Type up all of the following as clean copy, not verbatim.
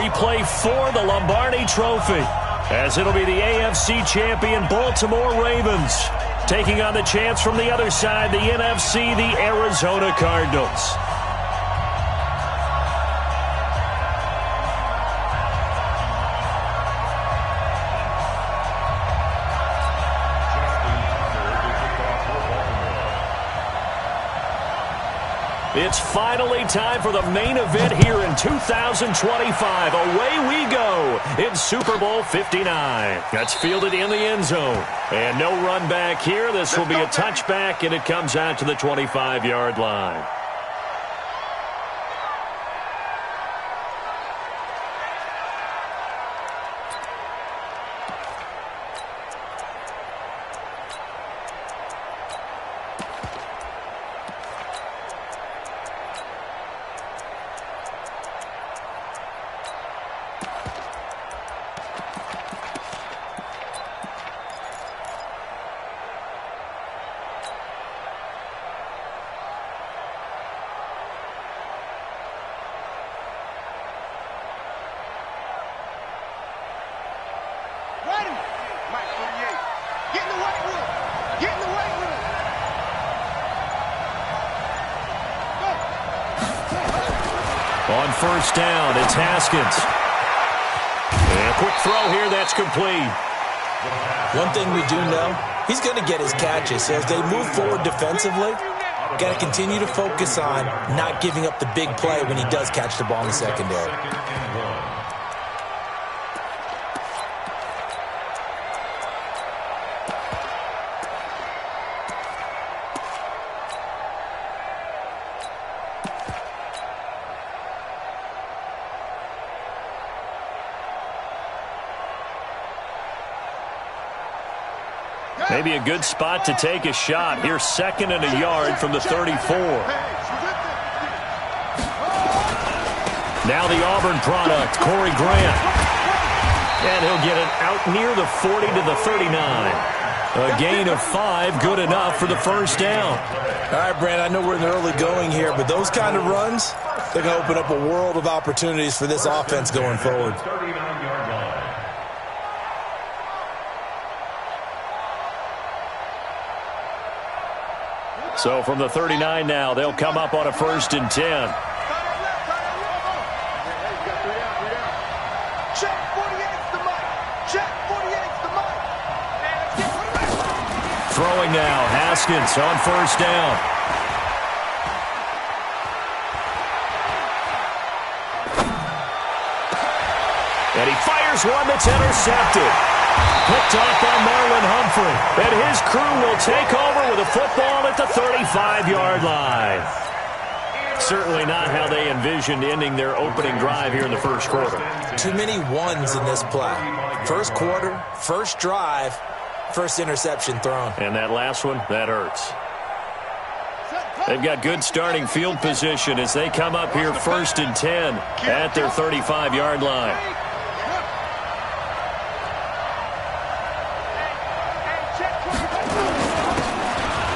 we play for the Lombardi Trophy, as it'll be the AFC champion Baltimore Ravens taking on the champs from the other side, the NFC, the Arizona Cardinals. It's finally time for the main event here in 2025. Away we go in Super Bowl 59. That's fielded in the end zone. And no run back here. This will be a touchback, and it comes out to the 25-yard line. On first down, it's Haskins. And a quick throw here, that's complete. One thing we do know, he's going to get his catches. So as they move forward defensively, got to continue to focus on not giving up the big play when he does catch the ball in the secondary. Maybe a good spot to take a shot. Here's 2nd and a yard from the 34. Now the Auburn product, Corey Grant. And he'll get it out near the 40 to the 39. A gain of 5, good enough for the first down. All right, Brand, I know we're in the early going here, but those kind of runs, they're going to open up a world of opportunities for this offense going forward. So from the 39 now, they'll come up on a 1st and 10. Throwing now, Haskins on 1st down. And he fires one that's intercepted. Picked off by Marlon Humphrey. And his crew will take over with a football at the 35-yard line. Certainly not how they envisioned ending their opening drive here in the first quarter. Too many ones in this play. First quarter, first drive, first interception thrown. And that last one, that hurts. They've got good starting field position as they come up here 1st and 10 at their 35-yard line.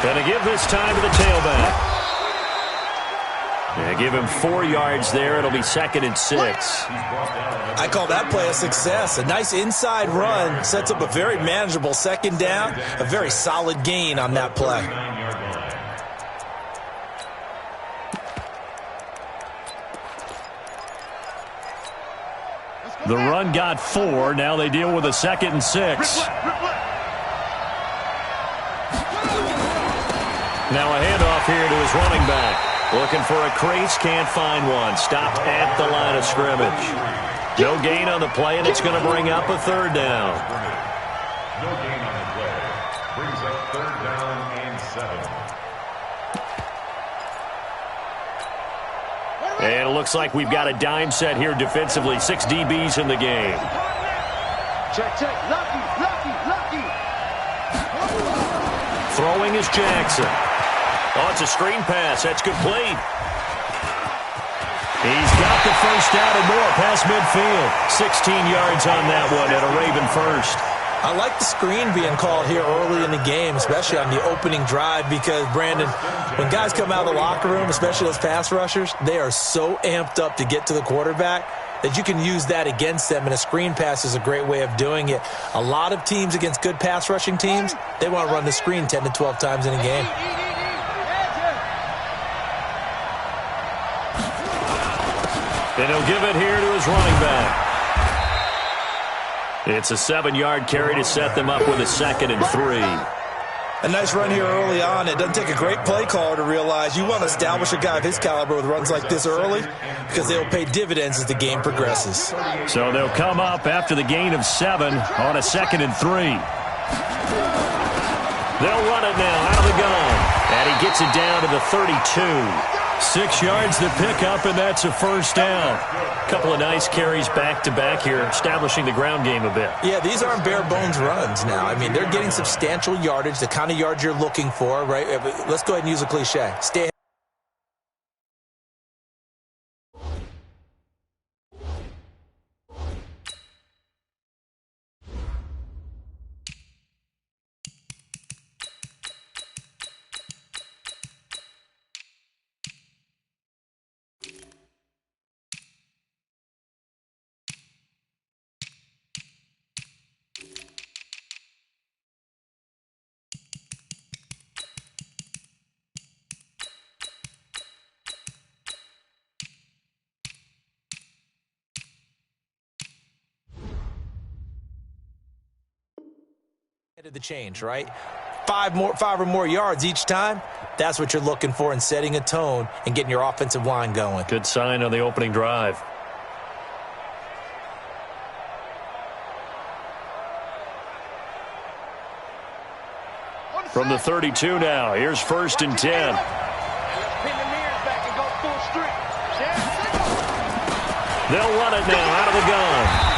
Going to give this time to the tailback. Yeah, give him 4 yards there. It'll be 2nd and 6. I call that play a success. A nice inside run sets up a very manageable 2nd down. A very solid gain on that play. The run got 4. Now they deal with a 2nd and 6. Now a handoff here to his running back. Looking for a crease, can't find one. Stopped at the line of scrimmage. No gain on the play, and it's going to bring up a 3rd down. No gain on the play. Brings up 3rd down and 7. And it looks like we've got a dime set here defensively. 6 DBs in the game. Check, check. Lucky. Throwing is Jackson. Oh, it's a screen pass. That's complete. He's got the first down and more past midfield. 16 yards on that one at a Raven first. I like the screen being called here early in the game, especially on the opening drive, because, Brandon, when guys come out of the locker room, especially those pass rushers, they are so amped up to get to the quarterback. that you can use that against them, and a screen pass is a great way of doing it. A lot of teams against good pass rushing teams, they want to run the screen 10 to 12 times in a game. And he'll give it here to his running back. It's a 7-yard carry to set them up with a 2nd and 3. A nice run here early on. It doesn't take a great play caller to realize you want to establish a guy of his caliber with runs like this early because they'll pay dividends as the game progresses. So they'll come up after the gain of 7 on a 2nd and 3. They'll run it now out of the gun. And he gets it down to the 32. 6 yards to pick up, and that's a first down. A couple of nice carries back-to-back here, establishing the ground game a bit. Yeah, these aren't bare-bones runs now. I mean, they're getting substantial yardage, the kind of yards you're looking for, right? Let's go ahead and use a cliche. Stay. The change, right? 5 or more yards each time. That's what you're looking for in setting a tone and getting your offensive line going. Good sign on the opening drive. From the 32 now, here's 1st and 10. They'll run it now out of the gun.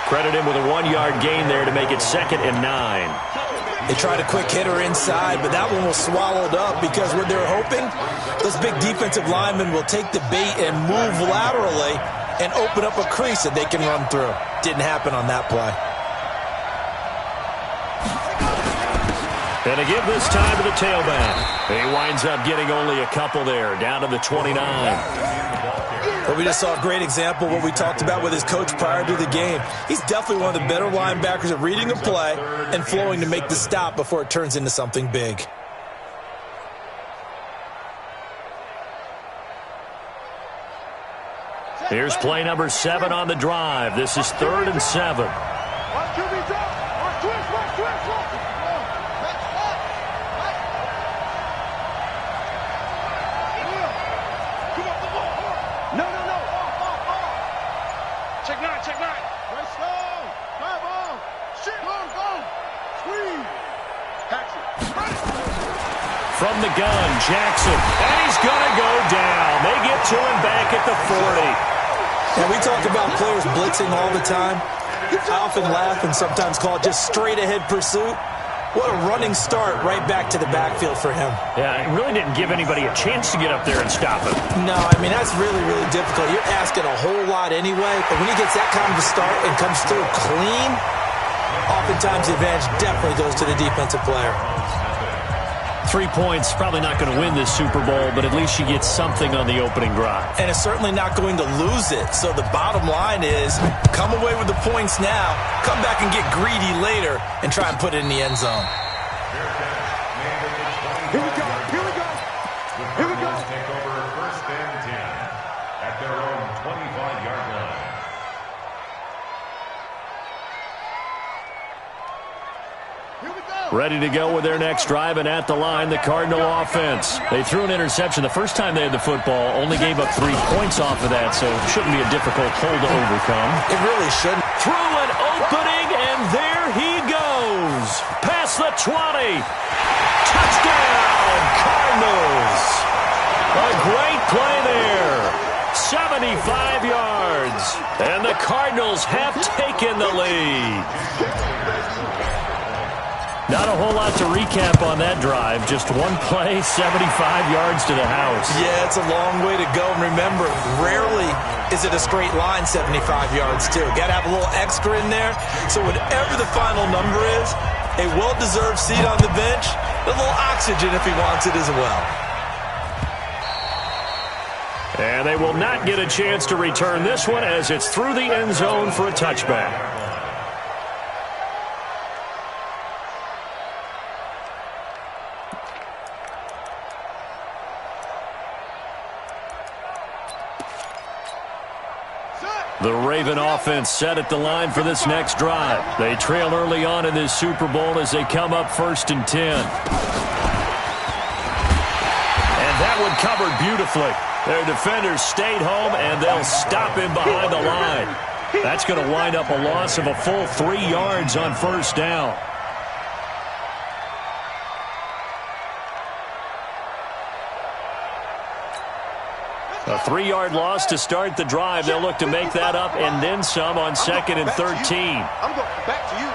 Credit him with a 1-yard gain there to make it 2nd and 9. They tried a quick hitter inside, but that one was swallowed up because what they're hoping, those big defensive linemen will take the bait and move laterally and open up a crease that they can run through. Didn't happen on that play. And to give this time to the tailback. He winds up getting only a couple there, down to the 29. But we just saw a great example of what we talked about with his coach prior to the game. He's definitely one of the better linebackers at reading a play and flowing to make the stop before it turns into something big. Here's play number 7 on the drive. This is 3rd and 7. From the gun, Jackson, and he's going to go down. They get to him back at the 40. And we talk about players blitzing all the time. I often laugh and sometimes call it just straight-ahead pursuit. What a running start right back to the backfield for him. Yeah, it really didn't give anybody a chance to get up there and stop him. No, I mean, that's really, really difficult. You're asking a whole lot anyway, but when he gets that kind of a start and comes through clean, oftentimes the advantage definitely goes to the defensive player. 3 points, probably not going to win this Super Bowl, but at least you get something on the opening drive. And it's certainly not going to lose it. So the bottom line is, come away with the points now, come back and get greedy later, and try and put it in the end zone. Here we go. Here we go. Take over 1st and 10 at their own 25-yard line. Ready to go with their next drive, and at the line, the Cardinal offense. They threw an interception the first time they had the football, only gave up 3 points off of that, so it shouldn't be a difficult hole to overcome. It really shouldn't. Through an opening, and there he goes. Past the 20. Touchdown, Cardinals. A great play there. 75 yards, and the Cardinals have taken the lead. Not a whole lot to recap on that drive. Just one play, 75 yards to the house. Yeah, it's a long way to go. And remember, rarely is it a straight line 75 yards, too. Got to have a little extra in there. So whatever the final number is, a well-deserved seat on the bench, a little oxygen if he wants it as well. And they will not get a chance to return this one as it's through the end zone for a touchback. The Raven offense set at the line for this next drive. They trail early on in this Super Bowl as they come up 1st and 10. And that one covered beautifully. Their defenders stayed home, and they'll stop him behind the line. That's going to wind up a loss of a full 3 yards on 1st down. A 3-yard loss to start the drive. They'll look to make that up and then some on 2nd and 13. I'm going back to you.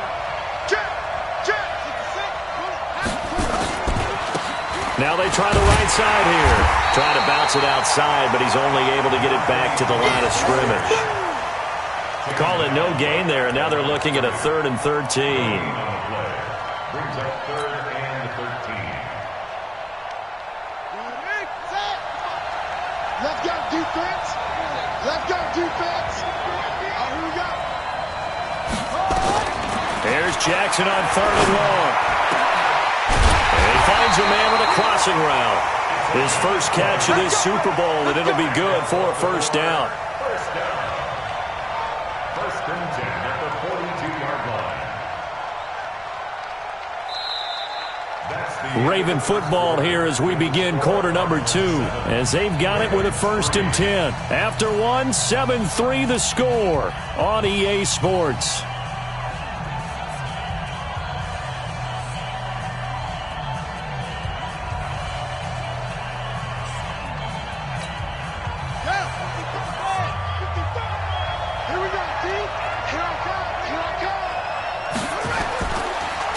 Now they try the right side here. Trying to bounce it outside, but he's only able to get it back to the line of scrimmage. Call it no gain there, and now they're looking at a 3rd and 13. Brings up 3rd and 13. Let's go, defense. Let's go, defense. Oh, here we go. There's Jackson on 3rd and long. And he finds a man with a crossing route. His first catch of this Super Bowl, and it'll be good for a 1st down. 1st and 10 at the 42-yard line. Raven football here as we begin quarter number 2, as they've got it with a 1st and 10. After one, 7-3 the score on EA Sports.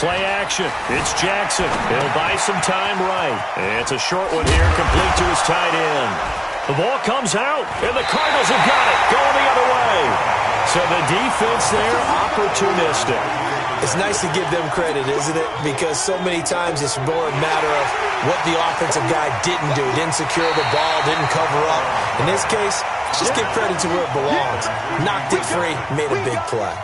Play action. It's Jackson. He'll buy some time right. It's a short one here, complete to his tight end. The ball comes out, and the Cardinals have got it, going the other way. So the defense there, opportunistic. It's nice to give them credit, isn't it? Because so many times it's more a matter of what the offensive guy didn't do. Didn't secure the ball, didn't cover up. In this case, just give credit to where it belongs. Knocked it free, made a big play.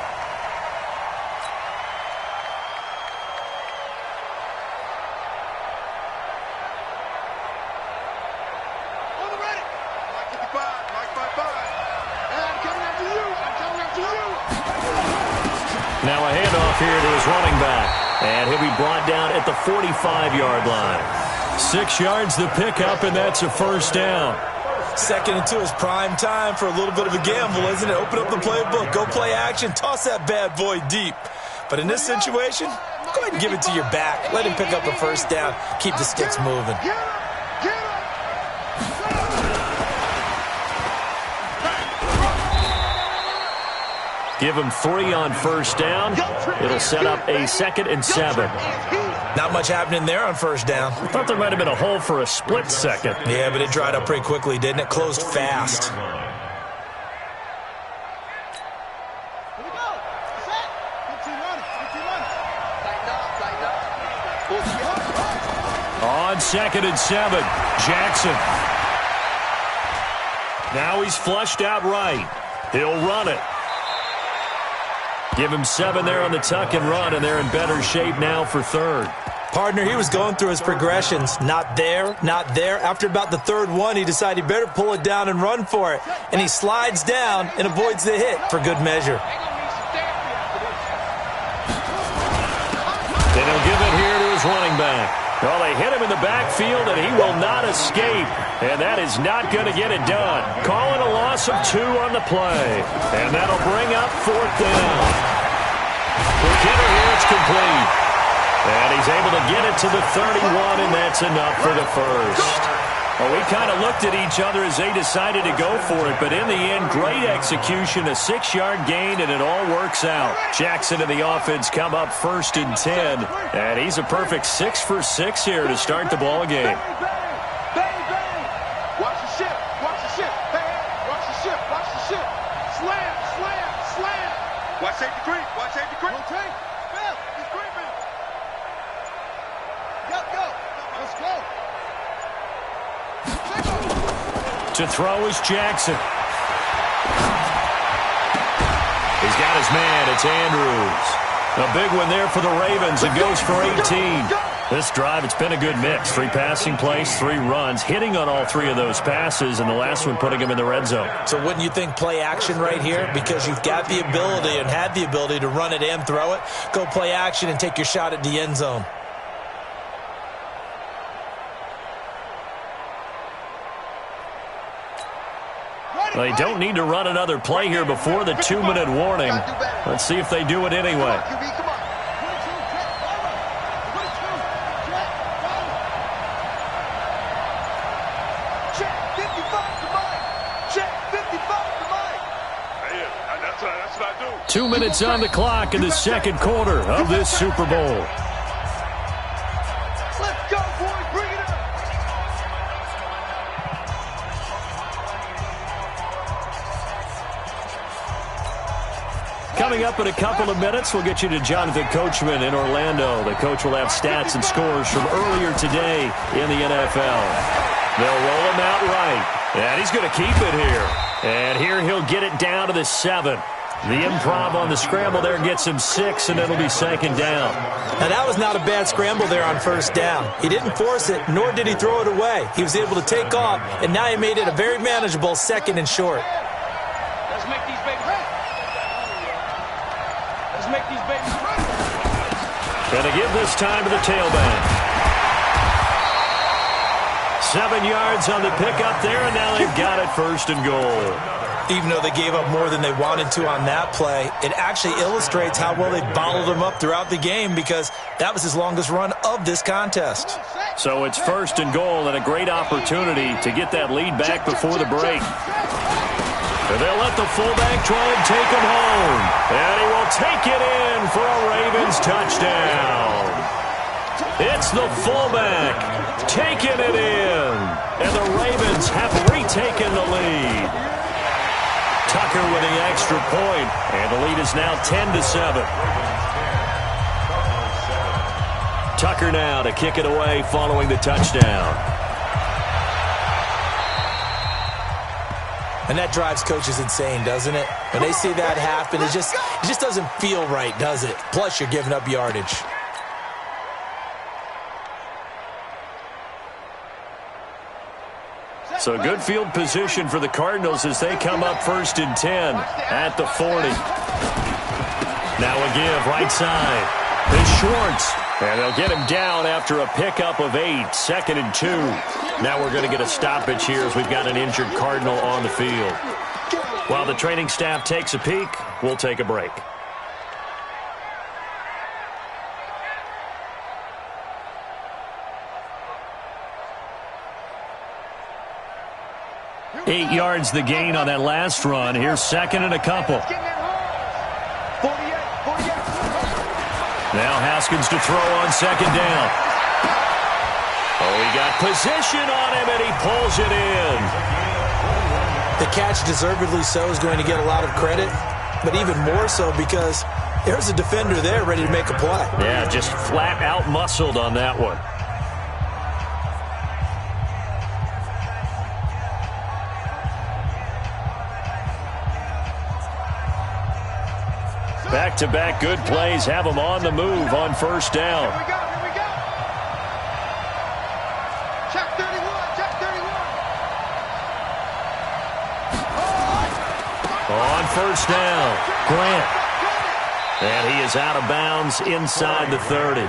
Now a handoff here to his running back. And he'll be brought down at the 45-yard line. 6 yards the pickup, and that's a 1st down. 2nd and 2 is prime time for a little bit of a gamble, isn't it? Open up the playbook, go play action, toss that bad boy deep. But in this situation, go ahead and give it to your back. Let him pick up a 1st down. Keep the sticks moving. Give him 3 on 1st down. It'll set up a 2nd and 7. Not much happening there on 1st down. I thought there might have been a hole for a split second. Yeah, but it dried up pretty quickly, didn't it? Closed fast. On 2nd and 7, Jackson. Now he's flushed out right. He'll run it. Give him 7 there on the tuck and run, and they're in better shape now for 3rd. Partner, he was going through his progressions. Not there, not there. After about the 3rd one, he decided he better pull it down and run for it. And he slides down and avoids the hit for good measure. Then he'll give it here to his running back. Well, they hit him in the backfield, and he will not escape. And that is not going to get it done. Calling a loss of 2 on the play. And that'll bring up 4th down. Quick hitter here, it's complete. And he's able to get it to the 31, and that's enough for the 1st. Well, we kind of looked at each other as they decided to go for it, but in the end, great execution, a 6-yard gain, and it all works out. Jackson and the offense come up 1st and 10, and he's a perfect 6 for 6 here to start the ball game. Watch the ship. Watch the ship. Watch the ship. Watch the ship. Slam, slam, slam. Watch safety creep. Watch safety creep. Rotate. Bill, he's creeping. Go. Let's go. To throw is Jackson. He's got his man. It's Andrews. A big one there for the Ravens. It goes for 18. This drive, it's been a good mix. 3 passing plays, 3 runs, hitting on all 3 of those passes, and the last one putting him in the red zone. So wouldn't you think play action right here? Because you've got the ability and had the ability to run it and throw it. Go play action and take your shot at the end zone. They don't need to run another play here before the 2-minute warning. Let's see if they do it anyway. Check 55 to Mike. Check 55 to Mike. Hey, that's what I do. 2 minutes on the clock in the second quarter of this Super Bowl. Let's go, boys. Bring it up. Coming up in a couple of minutes, we'll get you to Jonathan Coachman in Orlando. The coach will have stats and scores from earlier today in the NFL. They'll roll him out right, and he's going to keep it here. And here he'll get it down to the 7. The improv on the scramble there gets him 6, and it'll be second down. Now, that was not a bad scramble there on first down. He didn't force it, nor did he throw it away. He was able to take off, and now he made it a very manageable 2nd and short. Let's make these babies ready. Let's make these babies ready. Going to give this time to the tailback. 7 yards on the pickup there, and now they've got it 1st and goal. Even though they gave up more than they wanted to on that play, it actually illustrates how well they bottled him up throughout the game because that was his longest run of this contest. So it's 1st and goal and a great opportunity to get that lead back before the break. And they'll let the fullback try and take him home. And he will take it in for a Ravens touchdown. It's the fullback taking it in. And the Ravens have retaken the lead. Tucker with the extra point, and the lead is now 10-7. Tucker now to kick it away following the touchdown. And that drives coaches insane, doesn't it? When they see that happen, it just doesn't feel right, does it? Plus, you're giving up yardage. So good field position for the Cardinals as they come up 1st and 10 at the 40. Now a give right side. It's Schwartz. And they'll get him down after a pickup of 8, 2nd and 2. Now we're going to get a stoppage here as we've got an injured Cardinal on the field. While the training staff takes a peek, we'll take a break. Eight yards the gain on that last run. Here's 2nd and a couple. Now Haskins to throw on 2nd down. Oh, he got position on him, and he pulls it in. The catch, deservedly so, is going to get a lot of credit, but even more so because there's a defender there ready to make a play. Yeah, just flat out muscled on that one. Back-to-back good plays have them on the move on 1st down. Here we go. Check 31, check 31. On 1st down, Grant. And he is out of bounds inside the 30.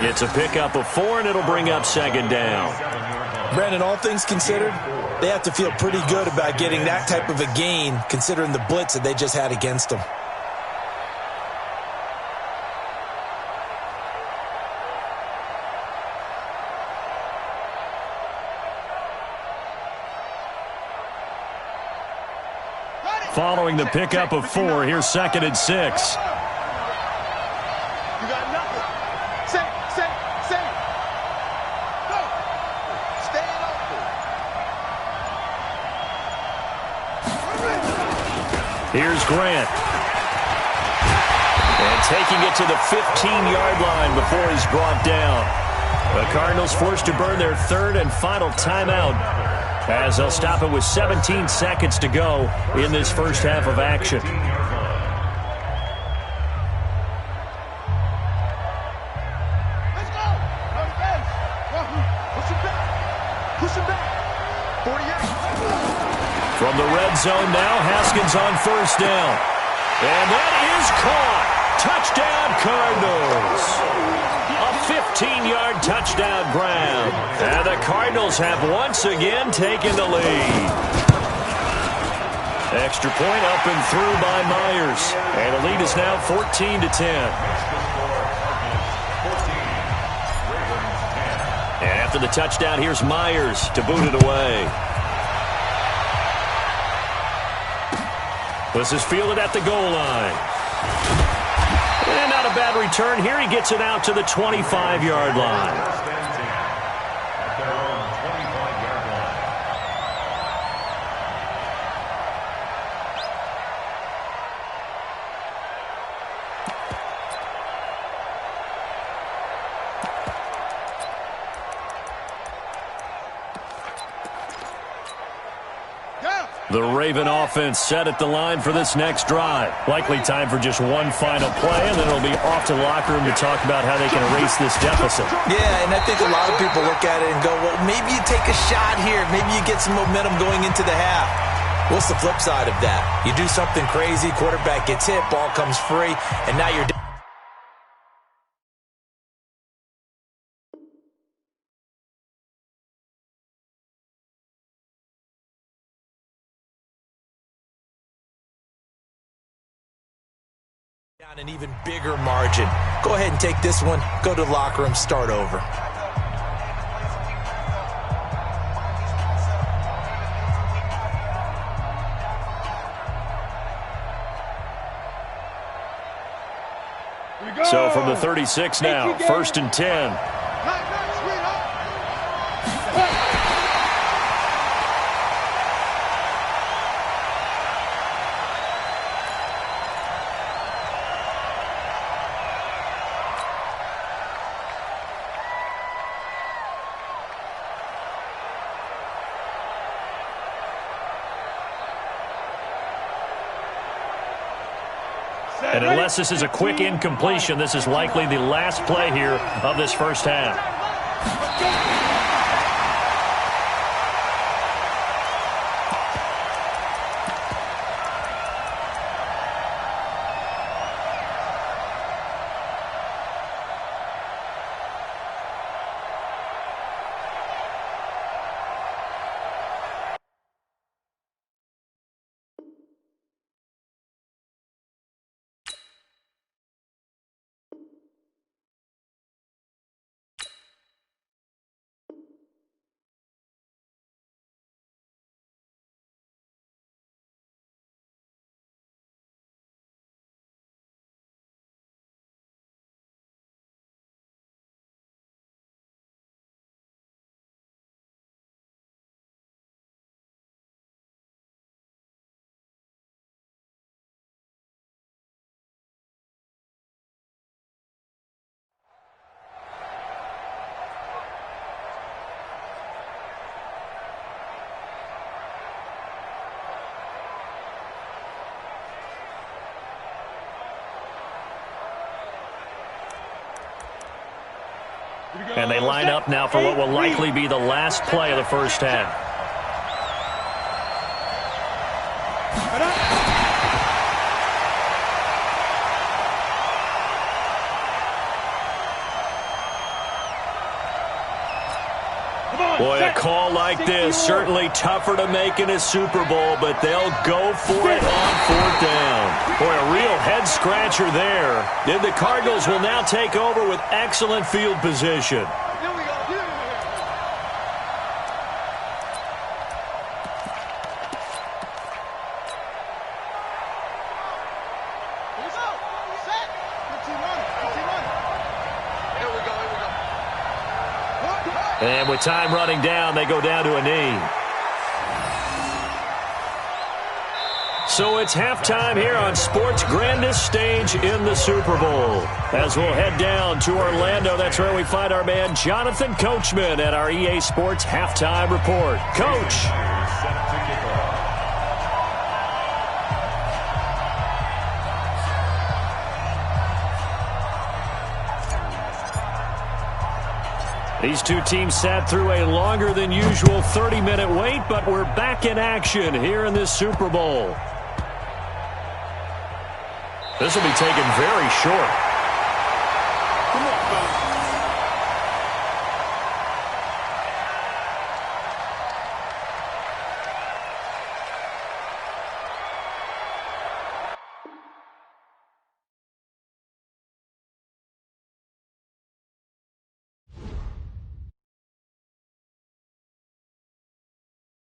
It's a pickup of 4, and it'll bring up 2nd down. Brandon, all things considered, they have to feel pretty good about getting that type of a gain considering the blitz that they just had against them. Following the pickup of 4, here's 2nd and 6. You got nothing. Say. Go. Stay open. Here's Grant. And taking it to the 15-yard line before he's brought down. The Cardinals forced to burn their 3rd and final timeout. as they'll stop it with 17 seconds to go in this first half of action. Let's go. Push him back. Push him back. 48. From the red zone now, Haskins on first down. And that is caught. Touchdown, Cardinals. A 15-yard touchdown grab. And the Cardinals have once again taken the lead. Extra point up and through by Myers. And the lead is now 14-10. And after the touchdown, here's Myers to boot it away. This is fielded at the goal line. And not a bad return here. He gets it out to the 25-yard line. The Raven offense set at the line for this next drive. Likely time for just one final play, and then it'll be off to the locker room to talk about how they can erase this deficit. Yeah, and I think a lot of people look at it and go, well, maybe you take a shot here. Maybe you get some momentum going into the half. What's the flip side of that? You do something crazy, quarterback gets hit, ball comes free, and now you're down an even bigger margin. Go ahead and take this one, go to the locker room, start over. So from the 36 now, 1st and 10. And unless this is a quick incompletion, this is likely the last play here of this first half. And they line up now for what will likely be the last play of the first half. Boy, a call like this, certainly tougher to make in a Super Bowl, but they'll go for it on 4th down. Boy, a real head-scratcher there. Then the Cardinals will now take over with excellent field position. And with time running down, they go down to a knee. So it's halftime here on sports' grandest stage in the Super Bowl. As we'll head down to Orlando, that's where we find our man Jonathan Coachman at our EA Sports Halftime Report. Coach. These two teams sat through a longer than usual 30-minute wait, but we're back in action here in this Super Bowl. This will be taken very short.